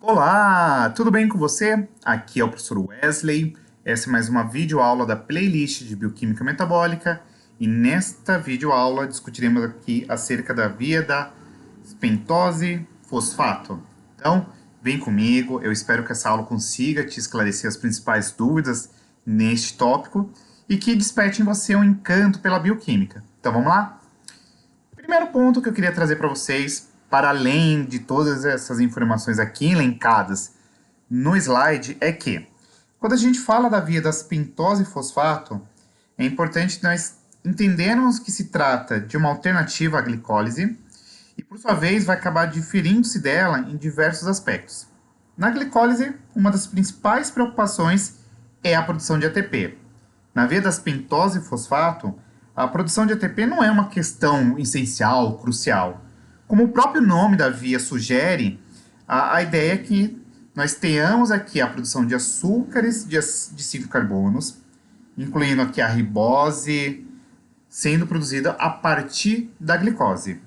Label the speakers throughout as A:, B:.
A: Olá, tudo bem com você? Aqui é o professor Wesley. Essa é mais uma videoaula da playlist de Bioquímica Metabólica e nesta videoaula discutiremos aqui acerca da via da pentose fosfato. Então, vem comigo, eu espero que essa aula consiga te esclarecer as principais dúvidas neste tópico e que desperte em você um encanto pela bioquímica. Então, vamos lá? Primeiro ponto que eu queria trazer para vocês, para além de todas essas informações aqui elencadas no slide, é que quando a gente fala da via das pentose fosfato, é importante nós entendermos que se trata de uma alternativa à glicólise e, por sua vez, vai acabar diferindo-se dela em diversos aspectos. Na glicólise, uma das principais preocupações é a produção de ATP. Na via das pentose fosfato, a produção de ATP não é uma questão essencial, crucial. Como o próprio nome da via sugere, a ideia é que nós tenhamos aqui a produção de açúcares de 5 carbonos, incluindo aqui a ribose, sendo produzida a partir da glicose.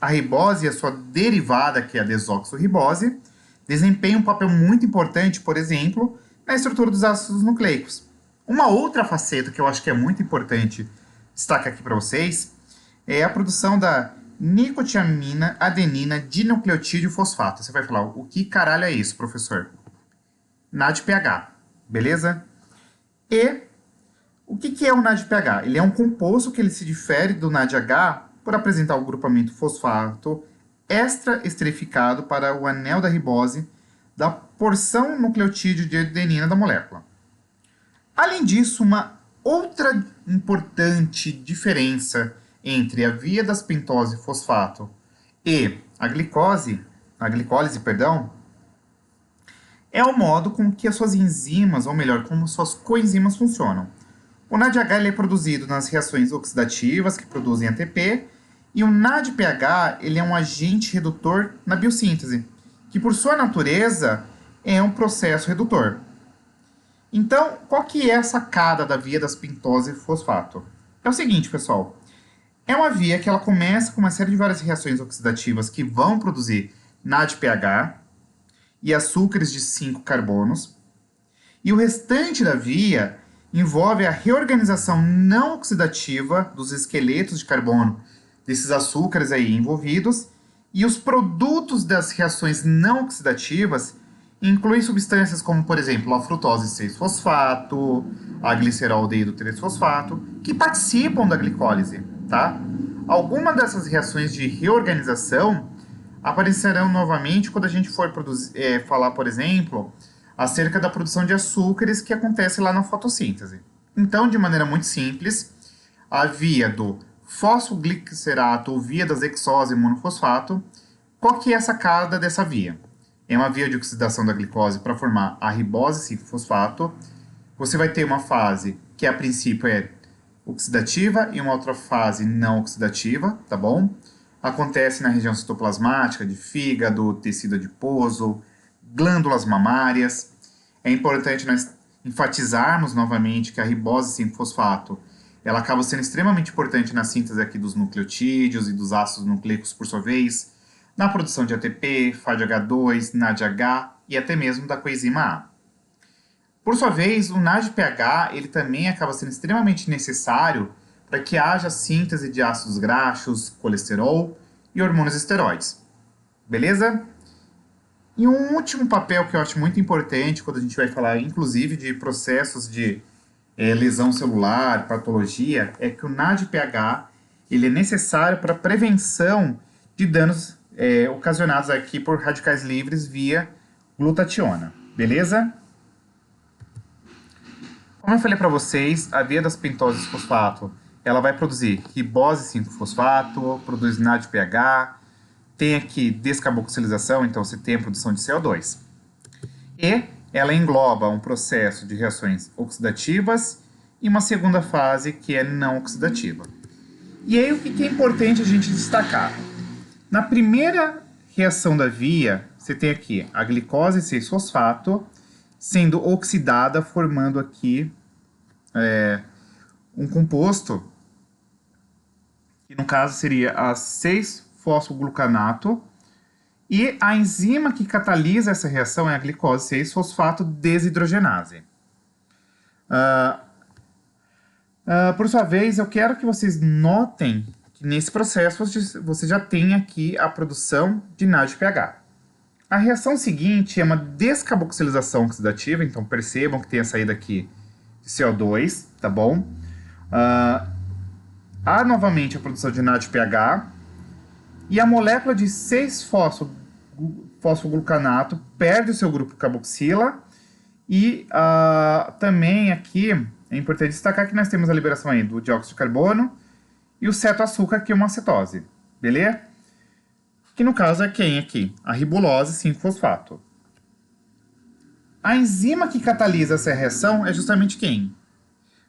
A: A ribose e a sua derivada, que é a desoxirribose, desempenham um papel muito importante, por exemplo, na estrutura dos ácidos nucleicos. Uma outra faceta que eu acho que é muito importante destacar aqui para vocês é a produção da nicotiamina adenina dinucleotídeo fosfato. Você vai falar, o que caralho é isso, professor? NADPH, beleza? E o que é o NADPH? Ele é um composto que ele se difere do NADH por apresentar o grupamento fosfato extra-esterificado para o anel da ribose da porção nucleotídeo de adenina da molécula. Além disso, uma outra importante diferença entre a via das pentose fosfato e a glicólise, é o modo com que as suas enzimas, ou melhor, como suas coenzimas funcionam. O NADH ele é produzido nas reações oxidativas que produzem ATP, e o NADPH ele é um agente redutor na biossíntese, que por sua natureza é um processo redutor. Então, qual que é a sacada da via das pentose fosfato? É o seguinte, pessoal. É uma via que ela começa com uma série de várias reações oxidativas que vão produzir NADPH e açúcares de 5 carbonos. E o restante da via envolve a reorganização não oxidativa dos esqueletos de carbono desses açúcares aí envolvidos. E os produtos das reações não oxidativas incluem substâncias como, por exemplo, a frutose 6-fosfato, a gliceraldeído 3-fosfato, que participam da glicólise, tá? Algumas dessas reações de reorganização aparecerão novamente quando a gente for falar, por exemplo, acerca da produção de açúcares que acontece lá na fotossíntese. Então, de maneira muito simples, a via do fosfoglicerato ou via das hexose monofosfato, qual que é a sacada dessa via? É uma via de oxidação da glicose para formar a ribose 5-fosfato. Você vai ter uma fase que a princípio é oxidativa e uma outra fase não oxidativa, tá bom? Acontece na região citoplasmática de fígado, tecido adiposo, glândulas mamárias. É importante nós enfatizarmos novamente que a ribose 5-fosfato ela acaba sendo extremamente importante na síntese aqui dos nucleotídeos e dos ácidos nucleicos por sua vez, na produção de ATP, FADH2, NADH e até mesmo da coenzima A. Por sua vez, o NADPH ele também acaba sendo extremamente necessário para que haja síntese de ácidos graxos, colesterol e hormônios esteroides. Beleza? E um último papel que eu acho muito importante quando a gente vai falar, inclusive, de processos de lesão celular, patologia, é que o NADPH ele é necessário para a prevenção de danos ocasionados aqui por radicais livres via glutationa. Beleza? Como eu falei para vocês, a via das pentoses fosfato, ela vai produzir ribose 5-fosfato, produz NADPH, tem aqui descarboxilização, então você tem a produção de CO2. E ela engloba um processo de reações oxidativas e uma segunda fase que é não oxidativa. E aí o que é importante a gente destacar? Na primeira reação da via, você tem aqui a glicose 6-fosfato sendo oxidada, formando aqui um composto, que no caso seria a 6-fosfoglucanato, E a enzima que catalisa essa reação é a glicose 6-fosfato desidrogenase. Por sua vez, eu quero que vocês notem que nesse processo você já tem aqui a produção de NADPH. A reação seguinte é uma descarboxilização oxidativa, então percebam que tem a saída aqui de CO2, tá bom? Há novamente a produção de NADPH e a molécula de 6-fosfoglucanato perde o seu grupo carboxila e também aqui é importante destacar que nós temos a liberação aí do dióxido de carbono e o cetoaçúcar, que é uma acetose, beleza? Que no caso é quem aqui? A ribulose 5-fosfato. A enzima que catalisa essa reação é justamente quem?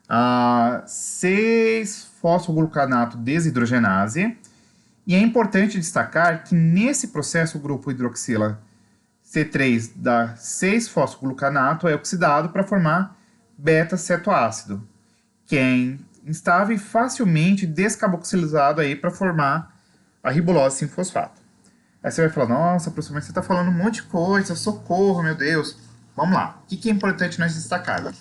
A: A 6-fosfoglucanato desidrogenase. E é importante destacar que nesse processo o grupo hidroxila C3 da 6-fosfoglucanato é oxidado para formar beta-cetoácido, que é instável e facilmente descarboxilizado aí para formar a ribulose 5-fosfato. Aí você vai falar, nossa, professor, mas você está falando um monte de coisa, socorro, meu Deus. Vamos lá, o que é importante nós destacarmos?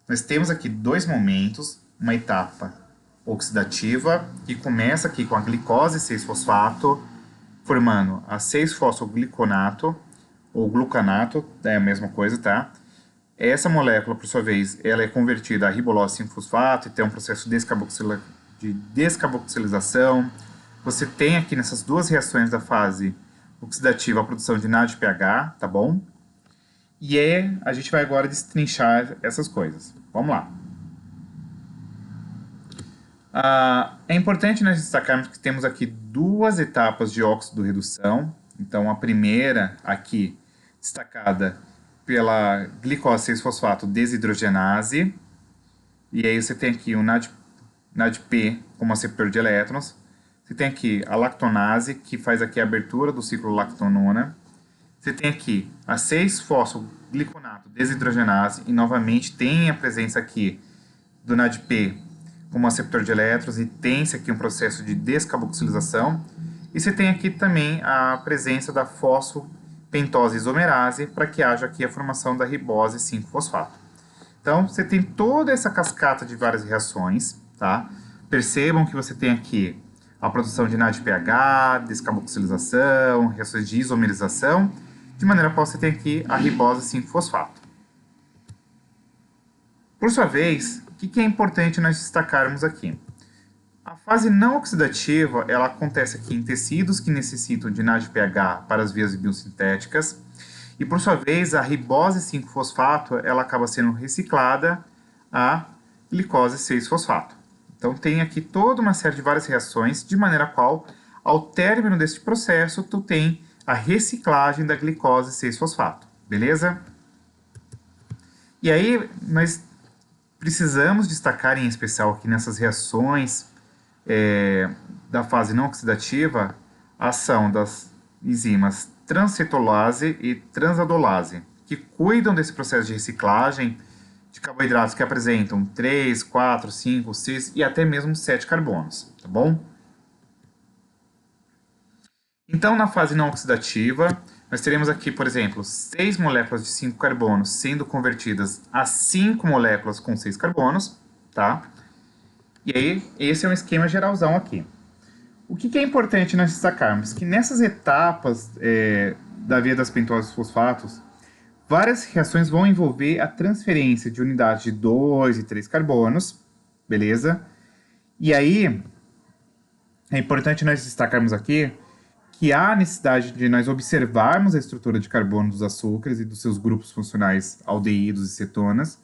A: Nós temos aqui dois momentos, uma etapa oxidativa, que começa aqui com a glicose 6-fosfato, formando a 6-fosfogliconato, ou glucanato, é a mesma coisa, tá? Essa molécula, por sua vez, ela é convertida a ribulose 5-fosfato e tem um processo de descarboxilização. Você tem aqui nessas duas reações da fase oxidativa a produção de NADPH, tá bom? E a gente vai agora destrinchar essas coisas. Vamos lá. É importante nós destacarmos que temos aqui duas etapas de óxido-redução. Então, a primeira aqui destacada pela glicose 6-fosfato desidrogenase. E aí você tem aqui o NADP como aceptor de elétrons. Você tem aqui a lactonase, que faz aqui a abertura do ciclo lactonona. Você tem aqui a 6-fosfogliconato desidrogenase, e novamente tem a presença aqui do NADP como aceptor de elétrons, e tem-se aqui um processo de descarboxilização. E você tem aqui também a presença da fosfopentose isomerase, para que haja aqui a formação da ribose 5-fosfato. Então, você tem toda essa cascata de várias reações, tá? Percebam que você tem aqui a produção de NADPH, descarboxilização, reações de isomerização, de maneira qual você tem aqui a ribose 5-fosfato. Por sua vez, o que é importante nós destacarmos aqui? A fase não oxidativa, ela acontece aqui em tecidos que necessitam de NADPH para as vias biosintéticas, e por sua vez, a ribose 5-fosfato, ela acaba sendo reciclada a glicose 6-fosfato. Então tem aqui toda uma série de várias reações, de maneira qual, ao término deste processo, tu tem a reciclagem da glicose 6-fosfato, beleza? E aí, nós precisamos destacar em especial aqui nessas reações da fase não oxidativa, a ação das enzimas transcetolase e transadolase, que cuidam desse processo de reciclagem de carboidratos que apresentam 3, 4, 5, 6 e até mesmo 7 carbonos, tá bom? Então, na fase não oxidativa, nós teremos aqui, por exemplo, 6 moléculas de 5 carbonos sendo convertidas a 5 moléculas com 6 carbonos, tá? E aí, esse é um esquema geralzão aqui. O que é importante nós destacarmos? Que nessas etapas da via das pentoses fosfatos, várias reações vão envolver a transferência de unidades de 2 e 3 carbonos, beleza? E aí, é importante nós destacarmos aqui que há necessidade de nós observarmos a estrutura de carbono dos açúcares e dos seus grupos funcionais aldeídos e cetonas,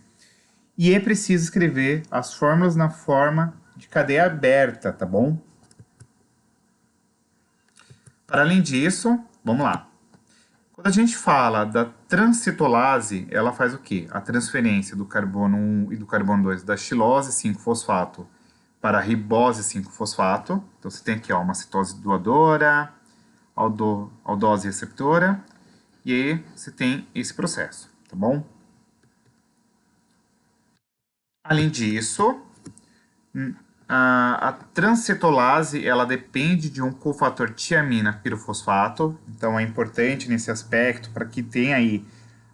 A: e é preciso escrever as fórmulas na forma de cadeia aberta, tá bom? Para além disso, vamos lá. Quando a gente fala da transcetolase, ela faz o quê? A transferência do carbono 1 e do carbono 2 da xilose 5-fosfato para a ribose 5-fosfato. Então, você tem aqui uma cetose doadora, aldose receptora, e aí você tem esse processo, tá bom? Além disso, A transcetolase, ela depende de um cofator tiamina pirofosfato, então é importante nesse aspecto para que tenha aí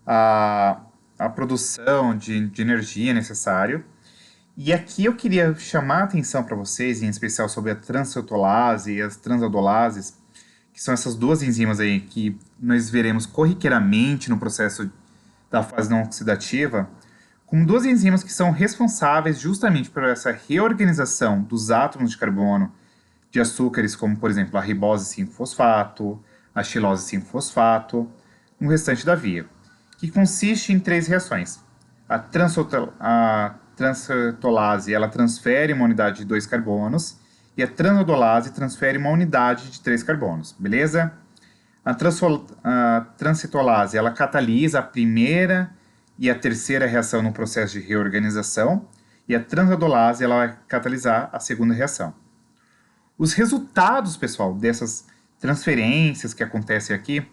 A: a produção de energia necessário. E aqui eu queria chamar a atenção para vocês, em especial sobre a transcetolase e as transadolases, que são essas duas enzimas aí que nós veremos corriqueiramente no processo da fase não oxidativa, como duas enzimas que são responsáveis justamente por essa reorganização dos átomos de carbono de açúcares, como por exemplo a ribose 5-fosfato, a xilose 5-fosfato, no restante da via, que consiste em três reações. A transcetolase ela transfere uma unidade de 2 carbonos e a transadolase transfere uma unidade de 3 carbonos, beleza? A transcetolase ela catalisa a primeira e a terceira reação no processo de reorganização e a transadolase ela vai catalisar a segunda reação. Os resultados, pessoal, dessas transferências que acontecem aqui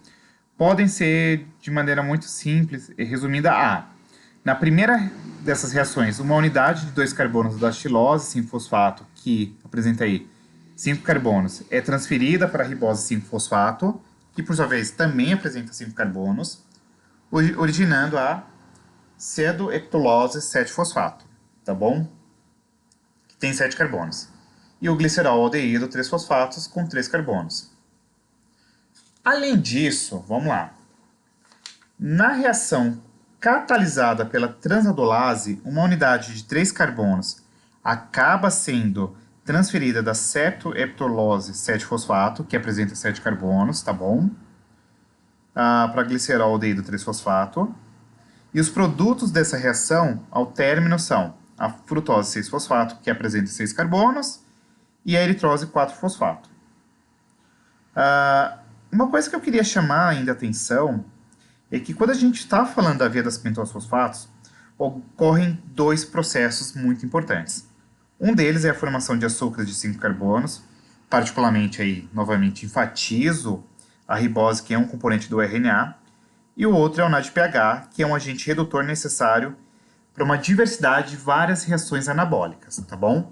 A: podem ser de maneira muito simples e resumida a: na primeira dessas reações, uma unidade de 2 carbonos da xilose 5-fosfato, que apresenta aí 5 carbonos, é transferida para a ribose 5-fosfato, que por sua vez também apresenta 5 carbonos, originando a cedoheptulose 7-fosfato, tá bom? Que tem 7 carbonos. E o glicerol aldeído 3-fosfatos com 3 carbonos. Além disso, vamos lá. Na reação catalisada pela transadolase, uma unidade de 3 carbonos acaba sendo transferida da cetoheptulose 7-fosfato, que apresenta 7 carbonos, tá bom? Para glicerol aldeído 3-fosfato. E os produtos dessa reação, ao término, são a frutose 6-fosfato, que apresenta 6 carbonos, e a eritrose 4-fosfato. Uma coisa que eu queria chamar ainda a atenção é que quando a gente está falando da via das pentosfosfatos, ocorrem dois processos muito importantes. Um deles é a formação de açúcares de 5 carbonos, particularmente aí, novamente, enfatizo a ribose, que é um componente do RNA, e o outro é o NADPH, que é um agente redutor necessário para uma diversidade de várias reações anabólicas, tá bom?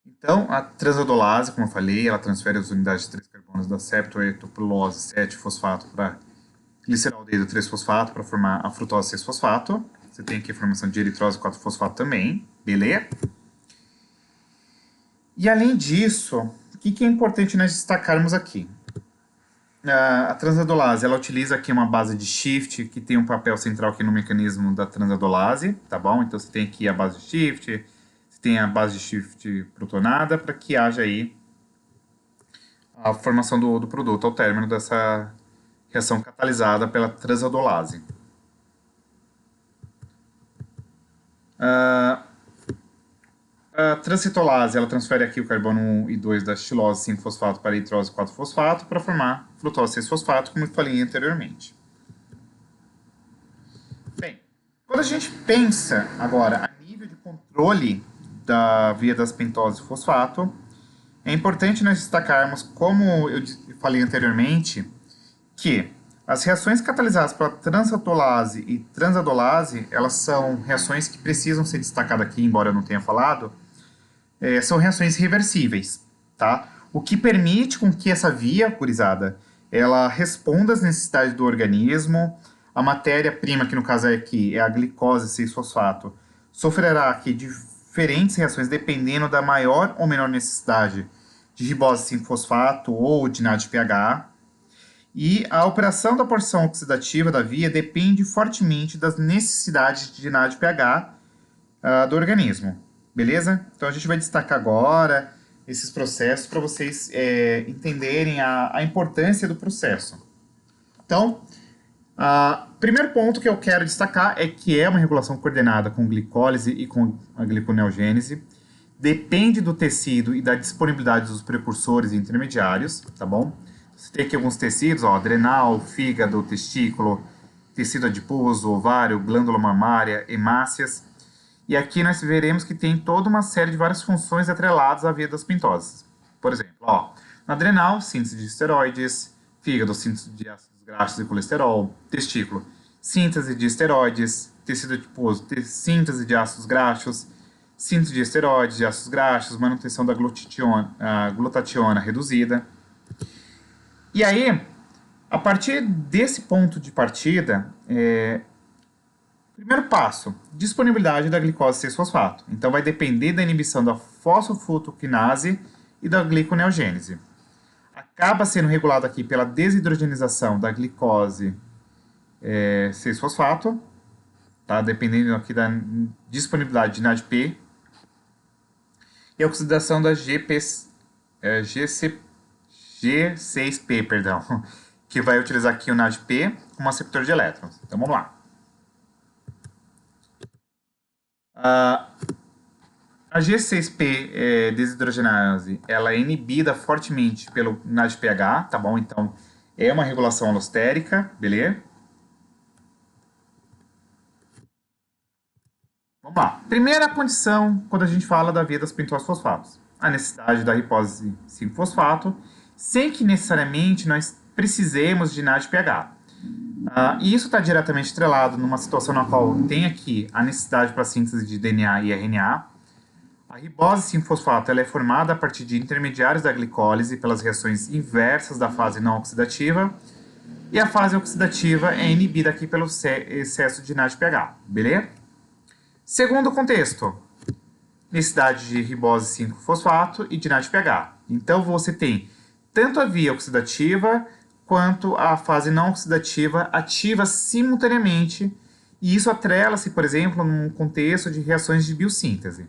A: Então, a transadolase, como eu falei, ela transfere as unidades de 3 carbonos da cetoheptulose 7-fosfato para glicerol aldeído 3-fosfato para formar a frutose 6-fosfato. Você tem aqui a formação de eritrose 4-fosfato também, beleza? E além disso, o que é importante nós destacarmos aqui? A transadolase, ela utiliza aqui uma base de shift que tem um papel central aqui no mecanismo da transadolase, tá bom? Então você tem aqui a base de shift, você tem a base de shift protonada para que haja aí a formação do produto ao término dessa reação catalisada pela transadolase. A transcetolase, ela transfere aqui o carbono 1 e 2 da xilose 5-fosfato para a eritrose 4-fosfato para formar frutose 6-fosfato, como eu falei anteriormente. Bem, quando a gente pensa agora a nível de controle da via das pentose fosfato, é importante nós destacarmos, como eu falei anteriormente, que as reações catalisadas pela transcetolase e transadolase, elas são reações que precisam ser destacadas aqui, embora eu não tenha falado, são reações reversíveis, tá? O que permite com que essa via, gurizada, ela responda às necessidades do organismo. A matéria-prima, que no caso aqui é a glicose 6-fosfato, sofrerá aqui diferentes reações dependendo da maior ou menor necessidade de ribose 5-fosfato ou de NADPH. E a operação da porção oxidativa da via depende fortemente das necessidades de NADPH do organismo. Beleza? Então a gente vai destacar agora esses processos para vocês entenderem a importância do processo. Então, primeiro ponto que eu quero destacar é que é uma regulação coordenada com glicólise e com a gliconeogênese. Depende do tecido e da disponibilidade dos precursores intermediários, tá bom? Você tem aqui alguns tecidos, ó, adrenal, fígado, testículo, tecido adiposo, ovário, glândula mamária, hemácias. E aqui nós veremos que tem toda uma série de várias funções atreladas à via das pentoses. Por exemplo, ó, no adrenal, síntese de esteroides, fígado, síntese de ácidos graxos e colesterol, testículo, síntese de esteroides, tecido adiposo, síntese de ácidos graxos, síntese de esteroides, de ácidos graxos, manutenção da glutationa reduzida. E aí, a partir desse ponto de partida, primeiro passo, disponibilidade da glicose 6-fosfato. Então, vai depender da inibição da fosfofrutoquinase e da gliconeogênese. Acaba sendo regulado aqui pela desidrogenização da glicose 6-fosfato, tá? Dependendo aqui da disponibilidade de NADP, e a oxidação da G6P, perdão, que vai utilizar aqui o NADP como receptor de elétrons. Então, vamos lá. A G6P desidrogenase, ela é inibida fortemente pelo NADPH, tá bom? Então, é uma regulação alostérica, beleza? Vamos lá. Primeira condição quando a gente fala da via das pentosfosfatos. A necessidade da hipólise 5-fosfato, sem que necessariamente nós precisemos de NADPH. E isso está diretamente estrelado numa situação na qual tem aqui a necessidade para a síntese de DNA e RNA. A ribose 5-fosfato ela é formada a partir de intermediários da glicólise pelas reações inversas da fase não oxidativa, e a fase oxidativa é inibida aqui pelo excesso de NADPH, beleza? Segundo contexto, necessidade de ribose 5-fosfato e de NADPH. Então você tem tanto a via oxidativa quanto a fase não oxidativa ativa simultaneamente, e isso atrela-se, por exemplo, num contexto de reações de biossíntese.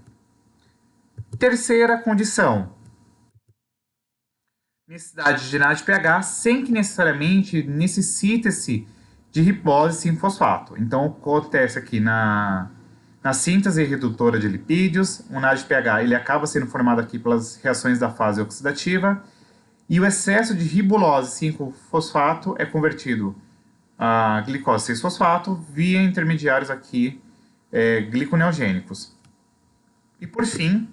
A: Terceira condição, necessidade de NADPH sem que necessariamente necessite-se de ribose 5-fosfato. Então, acontece aqui na síntese redutora de lipídios, o NADPH ele acaba sendo formado aqui pelas reações da fase oxidativa, e o excesso de ribulose 5-fosfato é convertido a glicose 6-fosfato via intermediários aqui gliconeogênicos. E por fim,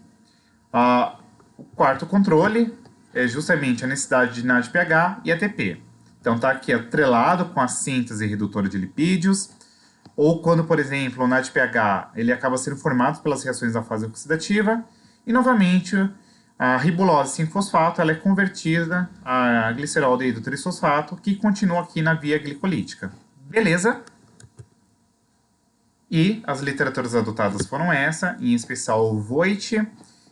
A: o quarto controle é justamente a necessidade de NADPH e ATP. Então está aqui atrelado com a síntese redutora de lipídios, ou quando, por exemplo, o NADPH ele acaba sendo formado pelas reações da fase oxidativa, e novamente a ribulose 5-fosfato ela é convertida a gliceraldeído trisfosfato, que continua aqui na via glicolítica. Beleza? E as literaturas adotadas foram essa, em especial o Voigt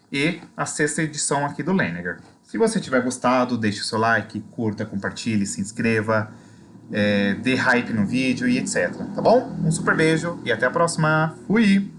A: e a 6ª edição aqui do Lenneger. Se você tiver gostado, deixe o seu like, curta, compartilhe, se inscreva, dê hype no vídeo e etc. Tá bom? Um super beijo e até a próxima. Fui!